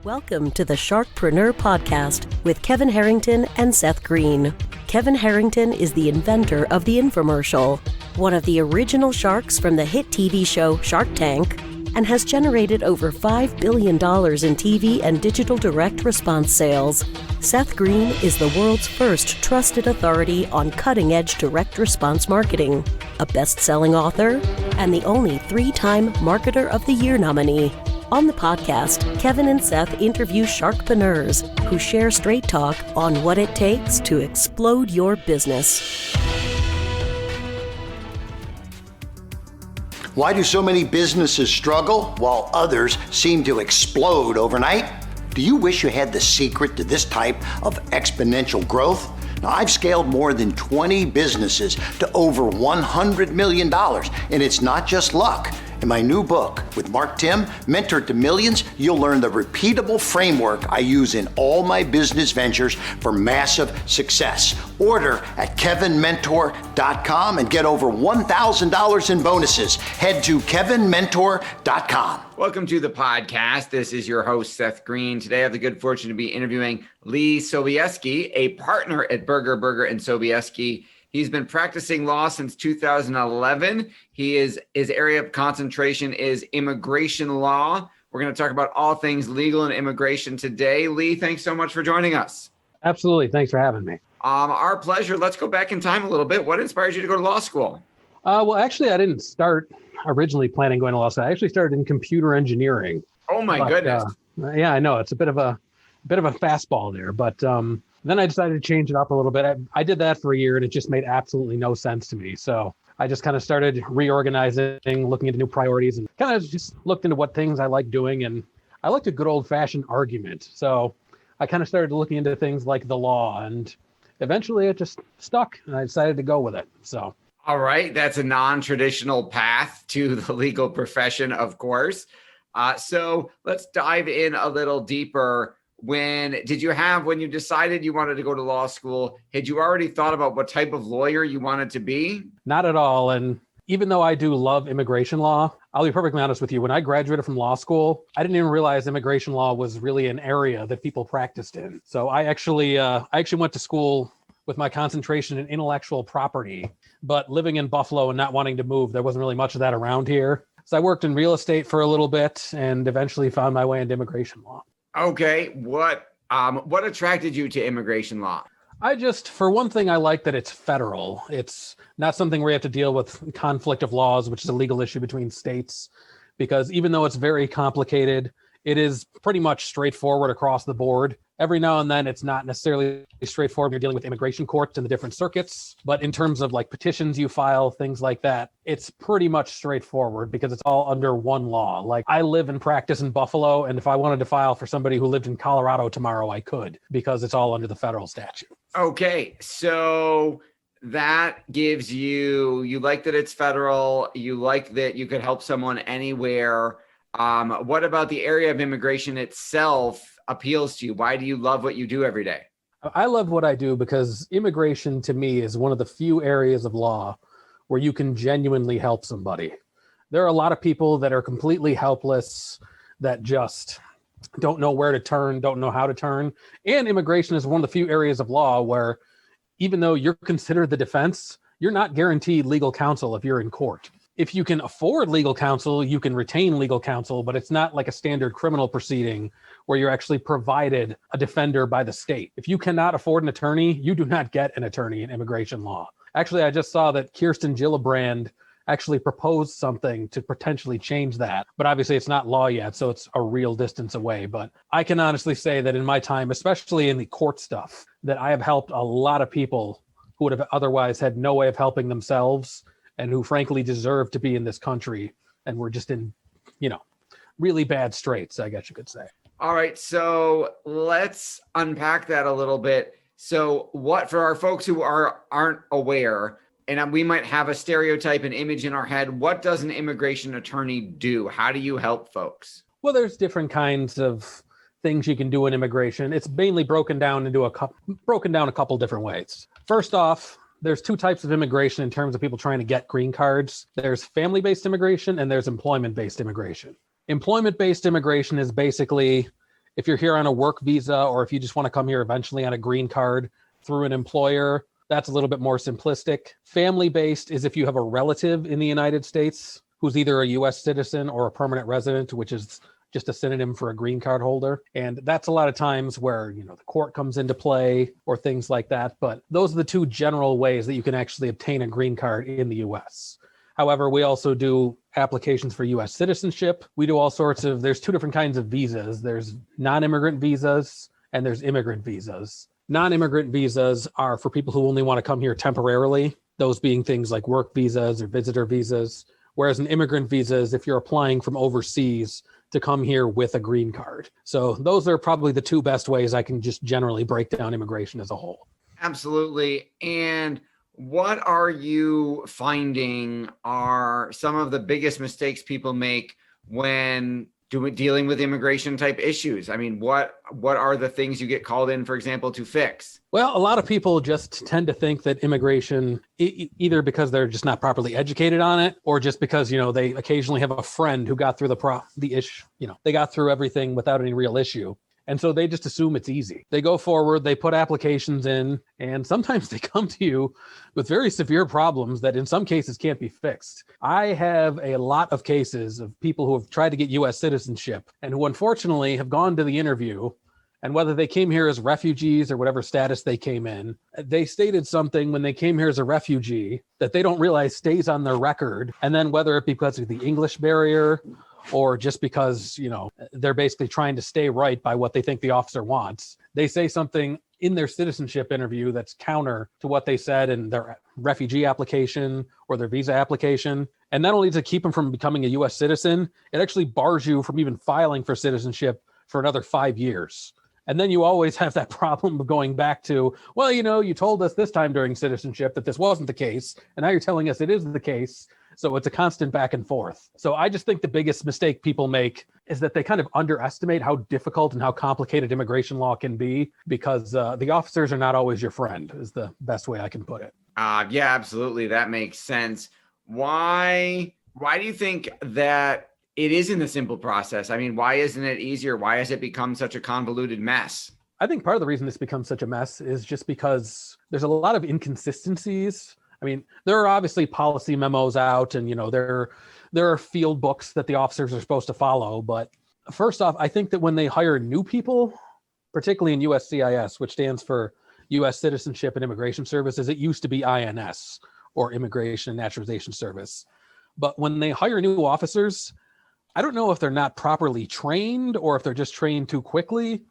Welcome to the Sharkpreneur podcast with Kevin Harrington and Seth Greene. Kevin Harrington is the inventor of the infomercial, one of the original sharks from the hit TV show Shark Tank, and has generated over $5 billion in TV and digital direct response sales. Seth Greene is the world's first trusted authority on cutting-edge direct response marketing, a best-selling author, and the only 3-time Marketer of the Year nominee. On the podcast, Kevin and Seth interview sharkpreneurs who share straight talk on what it takes to explode your business. Why do so many businesses struggle while others seem to explode overnight? Do you wish you had the secret to this type of exponential growth? Now, I've scaled more than 20 businesses to over $100 million, and it's not just luck. In my new book with Mark Tim, Mentor to Millions, you'll learn the repeatable framework I use in all my business ventures for massive success. Order at kevinmentor.com and get over $1,000 in bonuses. Head to kevinmentor.com. Welcome to the podcast. This is your host, Seth Greene. Today I have the good fortune to be interviewing Lee Sobieski, a partner at Berger, and Sobieski. He's been practicing law since 2011. His area of concentration is immigration law. We're going to talk about all things legal and immigration today. Lee, thanks so much for joining us. Absolutely. Thanks for having me. Our pleasure. Let's go back in time a little bit. What inspired you to go to law school? Well, actually, I didn't start originally planning going to law school. I actually started in computer engineering. Oh my goodness. Yeah, I know. It's a bit of a fastball there, but then I decided to change it up a little bit. I did that for a year and it just made absolutely no sense to me. So I just kind of started reorganizing, looking into new priorities, and kind of just looked into what things I like doing. And I liked a good old fashioned argument. So I kind of started looking into things like the law, and eventually it just stuck and I decided to go with it. So. All right. That's a non-traditional path to the legal profession, of course. So let's dive in a little deeper. When you decided you wanted to go to law school, had you already thought about what type of lawyer you wanted to be? Not at all. And even though I do love immigration law, I'll be perfectly honest with you. When I graduated from law school, I didn't even realize immigration law was really an area that people practiced in. So I actually went to school with my concentration in intellectual property, but living in Buffalo and not wanting to move, there wasn't really much of that around here. So I worked in real estate for a little bit and eventually found my way into immigration law. Okay. What attracted you to immigration law? For one thing, I like that it's federal. It's not something where you have to deal with conflict of laws, which is a legal issue between states, because even though it's very complicated, it is pretty much straightforward across the board. Every now and then, it's not necessarily straightforward when you're dealing with immigration courts in the different circuits. But in terms of like petitions you file, things like that, it's pretty much straightforward because it's all under one law. Like I live and practice in Buffalo, and if I wanted to file for somebody who lived in Colorado tomorrow, I could, because it's all under the federal statute. Okay, so that gives you like that it's federal, you like that you could help someone anywhere. What about the area of immigration itself appeals to you? Why do you love what you do every day? I love what I do because immigration to me is one of the few areas of law where you can genuinely help somebody. There are a lot of people that are completely helpless, that just don't know where to turn, don't know how to turn. And immigration is one of the few areas of law where even though you're considered the defense, you're not guaranteed legal counsel if you're in court. If you can afford legal counsel, you can retain legal counsel, but it's not like a standard criminal proceeding where you're actually provided a defender by the state. If you cannot afford an attorney, you do not get an attorney in immigration law. Actually, I just saw that Kirsten Gillibrand actually proposed something to potentially change that, but obviously it's not law yet, so it's a real distance away. But I can honestly say that in my time, especially in the court stuff, that I have helped a lot of people who would have otherwise had no way of helping themselves and who frankly deserve to be in this country and were just in, really bad straits, I guess you could say. All right, so let's unpack that a little bit. So what, for our folks who aren't aware, and we might have a stereotype and image in our head, what does an immigration attorney do? How do you help folks? Well, there's different kinds of things you can do in immigration. It's mainly broken down a couple different ways. First off, there's two types of immigration in terms of people trying to get green cards. There's family-based immigration and there's employment-based immigration. Employment-based immigration is basically If you're here on a work visa, or if you just want to come here eventually on a green card through an employer, that's a little bit more simplistic. Family-based is if you have a relative in the United States who's either a U.S. citizen or a permanent resident, which is just a synonym for a green card holder. And that's a lot of times where, the court comes into play or things like that. But those are the two general ways that you can actually obtain a green card in the U.S. However, we also do applications for U.S. citizenship. We do all sorts of, there's two different kinds of visas. There's non-immigrant visas and there's immigrant visas. Non-immigrant visas are for people who only want to come here temporarily, those being things like work visas or visitor visas. Whereas an immigrant visa is if you're applying from overseas to come here with a green card. So those are probably the two best ways I can just generally break down immigration as a whole. Absolutely. And what are you finding are some of the biggest mistakes people make when dealing with immigration type issues? I mean, what are the things you get called in, for example, to fix? Well, a lot of people just tend to think that immigration, either because they're just not properly educated on it, or just because, they occasionally have a friend who got through the issue, they got through everything without any real issue. And so they just assume it's easy. They go forward, they put applications in, and sometimes they come to you with very severe problems that in some cases can't be fixed. I have a lot of cases of people who have tried to get U.S. citizenship and who unfortunately have gone to the interview, and whether they came here as refugees or whatever status they came in, they stated something when they came here as a refugee that they don't realize stays on their record. And then whether it be because of the English barrier or just because, they're basically trying to stay right by what they think the officer wants, they say something in their citizenship interview that's counter to what they said in their refugee application or their visa application. And not only does it keep them from becoming a U.S. citizen, it actually bars you from even filing for citizenship for another 5 years. And then you always have that problem of going back to, well, you told us this time during citizenship that this wasn't the case, and now you're telling us it is the case. So it's a constant back and forth. So I just think the biggest mistake people make is that they kind of underestimate how difficult and how complicated immigration law can be, because the officers are not always your friend, is the best way I can put it. Yeah, absolutely. That makes sense. Why do you think that it isn't a simple process? I mean, why isn't it easier? Why has it become such a convoluted mess? I think part of the reason this becomes such a mess is just because there's a lot of inconsistencies. I mean, there are obviously policy memos out, and there are field books that the officers are supposed to follow. But first off, I think that when they hire new people, particularly in USCIS, which stands for U.S. Citizenship and Immigration Services, it used to be INS, or Immigration and Naturalization Service. But when they hire new officers, I don't know if they're not properly trained or if they're just trained too quickly.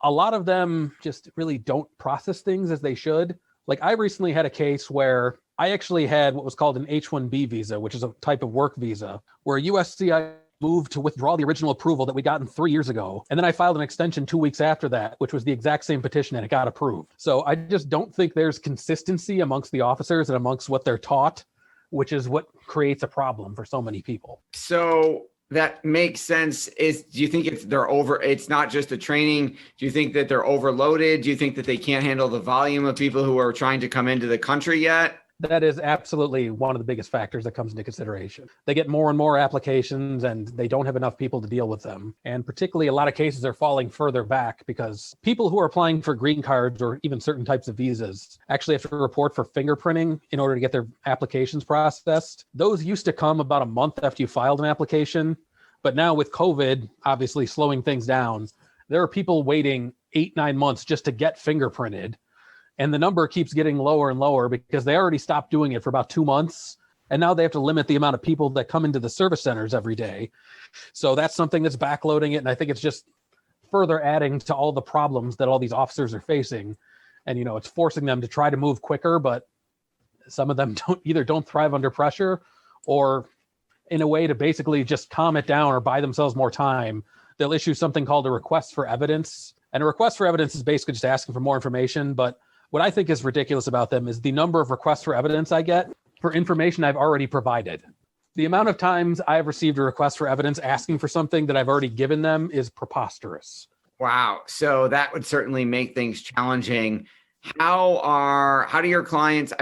A lot of them just really don't process things as they should. Like, I recently had a case where I actually had what was called an H-1B visa, which is a type of work visa, where USCIS moved to withdraw the original approval that we gotten 3 years ago. And then I filed an extension 2 weeks after that, which was the exact same petition, and it got approved. So I just don't think there's consistency amongst the officers and amongst what they're taught, which is what creates a problem for so many people. So that makes sense. Do you think it's not just the training? Do you think that they're overloaded? Do you think that they can't handle the volume of people who are trying to come into the country yet? That is absolutely one of the biggest factors that comes into consideration. They get more and more applications and they don't have enough people to deal with them. And particularly a lot of cases are falling further back because people who are applying for green cards or even certain types of visas actually have to report for fingerprinting in order to get their applications processed. Those used to come about a month after you filed an application. But now with COVID obviously slowing things down, there are people waiting 8-9 months just to get fingerprinted. And the number keeps getting lower and lower because they already stopped doing it for about 2 months. And now they have to limit the amount of people that come into the service centers every day. So that's something that's backloading it. And I think it's just further adding to all the problems that all these officers are facing. And, it's forcing them to try to move quicker, but some of them don't thrive under pressure, or in a way to basically just calm it down or buy themselves more time. They'll issue something called a request for evidence. And a request for evidence is basically just asking for more information. But what I think is ridiculous about them is the number of requests for evidence I get for information I've already provided. The amount of times I've received a request for evidence asking for something that I've already given them is preposterous. Wow. So that would certainly make things challenging. How do your clients,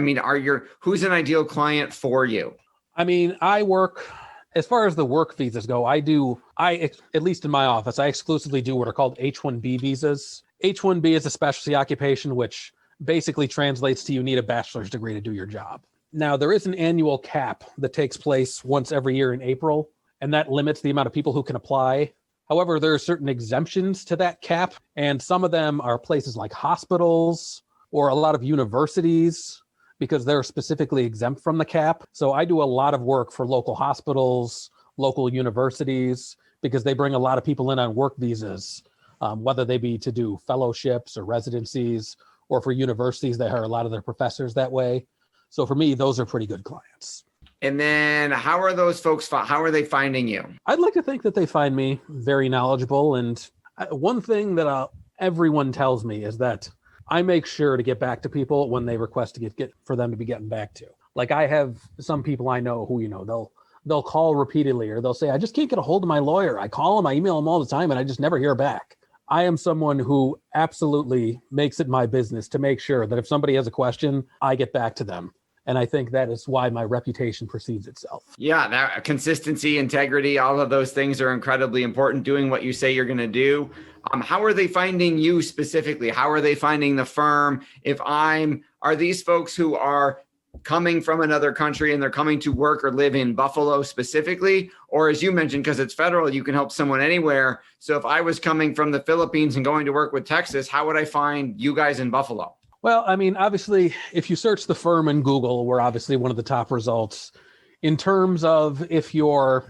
who's an ideal client for you? I mean, I work As far as the work visas go, at least in my office, I exclusively do what are called H-1B visas. H-1B is a specialty occupation, which basically translates to you need a bachelor's degree to do your job. Now, there is an annual cap that takes place once every year in April, and that limits the amount of people who can apply. However, there are certain exemptions to that cap, and some of them are places like hospitals or a lot of universities, because they're specifically exempt from the cap. So I do a lot of work for local hospitals, local universities, because they bring a lot of people in on work visas, whether they be to do fellowships or residencies, or for universities, they hire a lot of their professors that way. So for me, those are pretty good clients. And then how are those folks, how are they finding you? I'd like to think that they find me very knowledgeable. And one thing that everyone tells me is that I make sure to get back to people when they request to get for them to be getting back to. Like I have some people I know who, they'll call repeatedly, or they'll say, I just can't get a hold of my lawyer. I call them, I email them all the time, and I just never hear back. I am someone who absolutely makes it my business to make sure that if somebody has a question, I get back to them. And I think that is why my reputation precedes itself. Yeah, that consistency, integrity, all of those things are incredibly important. Doing what you say you're going to do. How are they finding you specifically? How are they finding the firm? Are these folks who are coming from another country and they're coming to work or live in Buffalo specifically? Or as you mentioned, because it's federal, you can help someone anywhere. So if I was coming from the Philippines and going to work with Texas, how would I find you guys in Buffalo? Well, I mean, obviously, if you search the firm in Google, we're obviously one of the top results. In terms of if you're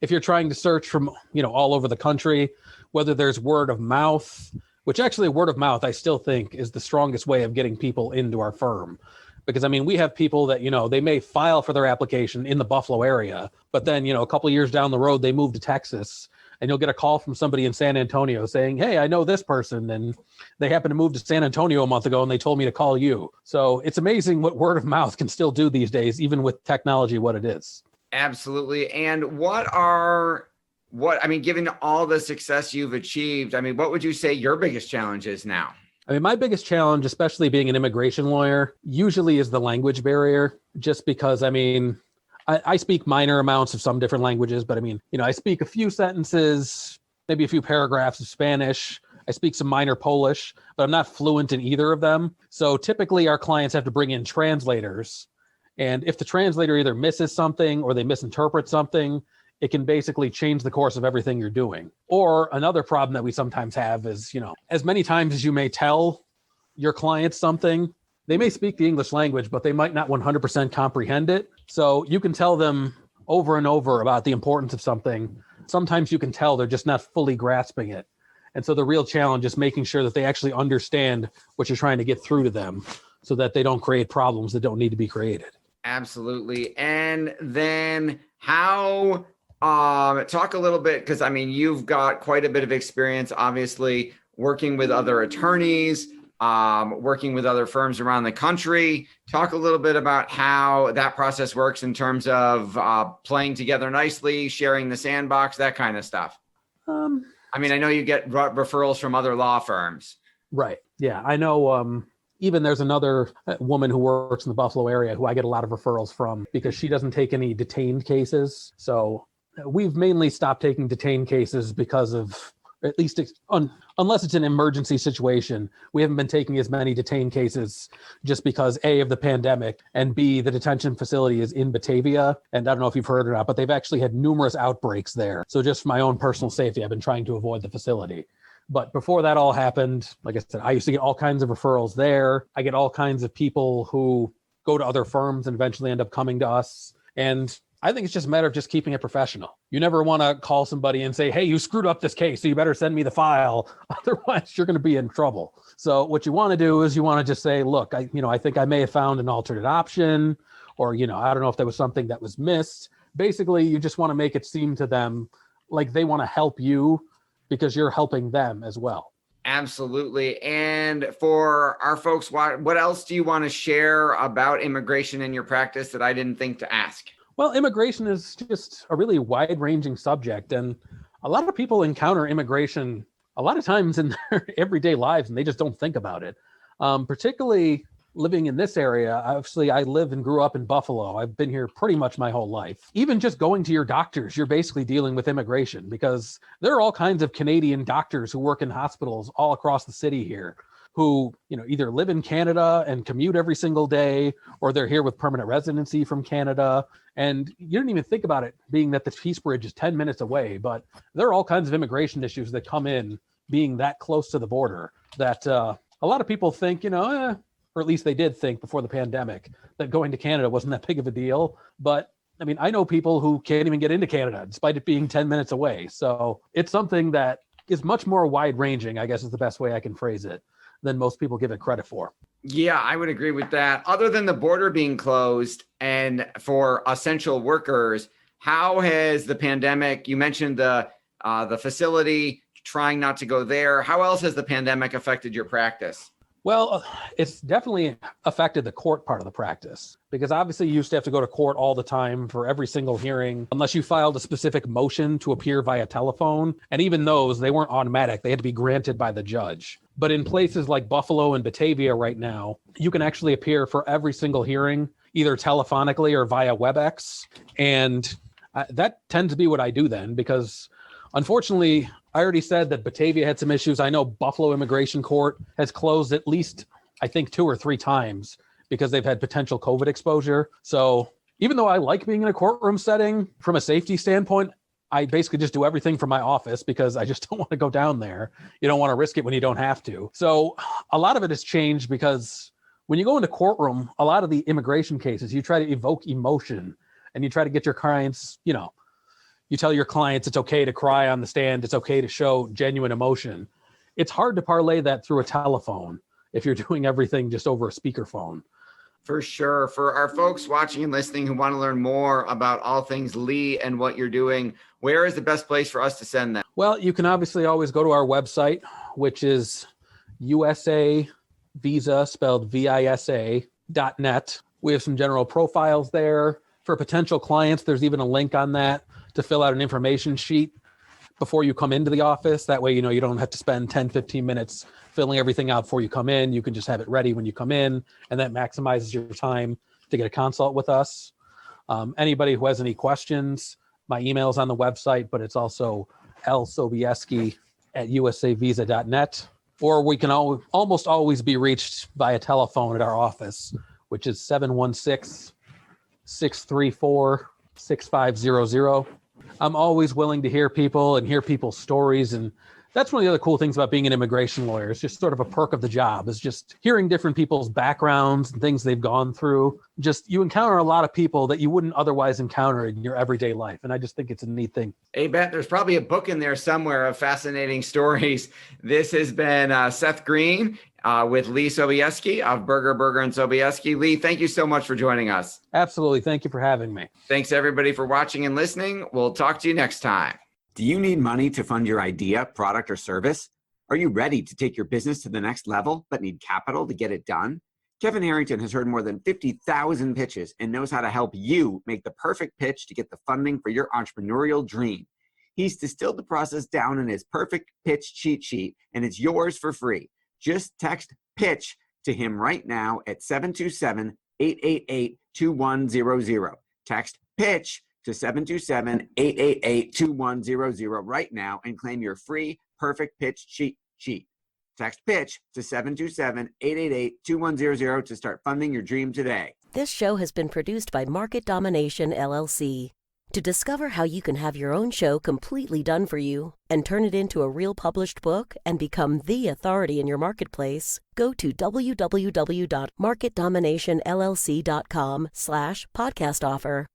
trying to search from, all over the country, whether there's word of mouth, which actually word of mouth, I still think is the strongest way of getting people into our firm. Because, I mean, we have people that, they may file for their application in the Buffalo area, but then, a couple of years down the road, they move to Texas. And you'll get a call from somebody in San Antonio saying, hey, I know this person, and they happened to move to San Antonio a month ago, and they told me to call you. So it's amazing what word of mouth can still do these days, even with technology, what it is. Absolutely. And given all the success you've achieved, what would you say your biggest challenge is now? My biggest challenge, especially being an immigration lawyer, usually is the language barrier, just because, I speak minor amounts of some different languages, but I speak a few sentences, maybe a few paragraphs of Spanish. I speak some minor Polish, but I'm not fluent in either of them. So typically our clients have to bring in translators. And if the translator either misses something or they misinterpret something, it can basically change the course of everything you're doing. Or another problem that we sometimes have is, as many times as you may tell your clients something, they may speak the English language, but they might not 100% comprehend it. So you can tell them over and over about the importance of something. Sometimes you can tell they're just not fully grasping it. And so the real challenge is making sure that they actually understand what you're trying to get through to them so that they don't create problems that don't need to be created. Absolutely. And then talk a little bit, because you've got quite a bit of experience, obviously, working with other attorneys, working with other firms around the country. Talk a little bit about how that process works in terms of playing together nicely, sharing the sandbox, that kind of stuff. I know you get referrals from other law firms. Right. Yeah, I know. Even there's another woman who works in the Buffalo area who I get a lot of referrals from because she doesn't take any detained cases. So we've mainly stopped taking detained cases because of, at least unless it's an emergency situation, we haven't been taking as many detained cases just because A, of the pandemic, and B, the detention facility is in Batavia. And I don't know if you've heard or not, but they've actually had numerous outbreaks there. So just for my own personal safety, I've been trying to avoid the facility. But before that all happened, like I said, I used to get all kinds of referrals there. I get all kinds of people who go to other firms and eventually end up coming to us. And I think it's just a matter of just keeping it professional. You never want to call somebody and say, hey, you screwed up this case, so you better send me the file. Otherwise, you're going to be in trouble. So what you want to do is you want to just say, look, I think I may have found an alternate option, or, I don't know if there was something that was missed. Basically, you just want to make it seem to them like they want to help you because you're helping them as well. Absolutely. And for our folks, what else do you want to share about immigration in your practice that I didn't think to ask? Well, immigration is just a really wide-ranging subject, and a lot of people encounter immigration a lot of times in their everyday lives, and they just don't think about it. Particularly, living in this area, obviously I live and grew up in Buffalo. I've been here pretty much my whole life. Even just going to your doctors, you're basically dealing with immigration, because there are all kinds of Canadian doctors who work in hospitals all across the city here who, either live in Canada and commute every single day, or they're here with permanent residency from Canada. And you don't even think about it being that the Peace Bridge is 10 minutes away, but there are all kinds of immigration issues that come in being that close to the border that a lot of people think, or at least they did think before the pandemic, that going to Canada wasn't that big of a deal. But I mean, I know people who can't even get into Canada despite it being 10 minutes away. So it's something that is much more wide ranging, I guess is the best way I can phrase it, than most people give it credit for. Yeah, I would agree with that. Other than the border being closed and for essential workers, how has the pandemic, you mentioned the facility, trying not to go there. How else has the pandemic affected your practice? Well, it's definitely affected the court part of the practice, because obviously you used to have to go to court all the time for every single hearing, unless you filed a specific motion to appear via telephone. And even those, they weren't automatic. They had to be granted by the judge. But in places like Buffalo and Batavia right now, you can actually appear for every single hearing, either telephonically or via WebEx. And that tends to be what I do then, because unfortunately, I already said that Batavia had some issues. I know Buffalo Immigration Court has closed at least, I think, 2 or 3 times because they've had potential COVID exposure. So even though I like being in a courtroom setting from a safety standpoint, I basically just do everything from my office because I just don't want to go down there. You don't want to risk it when you don't have to. So a lot of it has changed because when you go into courtroom, a lot of the immigration cases, you try to evoke emotion and you try to get your clients, you tell your clients it's okay to cry on the stand. It's okay to show genuine emotion. It's hard to parlay that through a telephone if you're doing everything just over a speakerphone. For sure. For our folks watching and listening who want to learn more about all things Lee and what you're doing, where is the best place for us to send them? Well, you can obviously always go to our website, which is USA Visa, spelled VISA.net. We have some general profiles there. For potential clients, there's even a link on that to fill out an information sheet before you come into the office. That way, you don't have to spend 10, 15 minutes filling everything out before you come in. You can just have it ready when you come in, and that maximizes your time to get a consult with us. Anybody who has any questions, my email is on the website, but it's also lsobieski@usavisa.net. Or we can almost always be reached via telephone at our office, which is 716-634-6500. I'm always willing to hear people and hear people's stories. And that's one of the other cool things about being an immigration lawyer. It's just sort of a perk of the job, is just hearing different people's backgrounds and things they've gone through. Just, you encounter a lot of people that you wouldn't otherwise encounter in your everyday life. And I just think it's a neat thing. Hey, Bet, there's probably a book in there somewhere of fascinating stories. This has been Seth Greene with Lee Sobieski of Berger, and Sobieski. Lee, thank you so much for joining us. Absolutely. Thank you for having me. Thanks, everybody, for watching and listening. We'll talk to you next time. Do you need money to fund your idea, product, or service? Are you ready to take your business to the next level but need capital to get it done? Kevin Harrington has heard more than 50,000 pitches and knows how to help you make the perfect pitch to get the funding for your entrepreneurial dream. He's distilled the process down in his perfect pitch cheat sheet, and it's yours for free. Just text PITCH to him right now at 727-888-2100. Text PITCH to 727-888-2100 right now and claim your free perfect pitch cheat sheet. Text PITCH to 727-888-2100 to start funding your dream today. This show has been produced by Market Domination, LLC. To discover how you can have your own show completely done for you and turn it into a real published book and become the authority in your marketplace, go to www.marketdominationllc.com/podcast offer.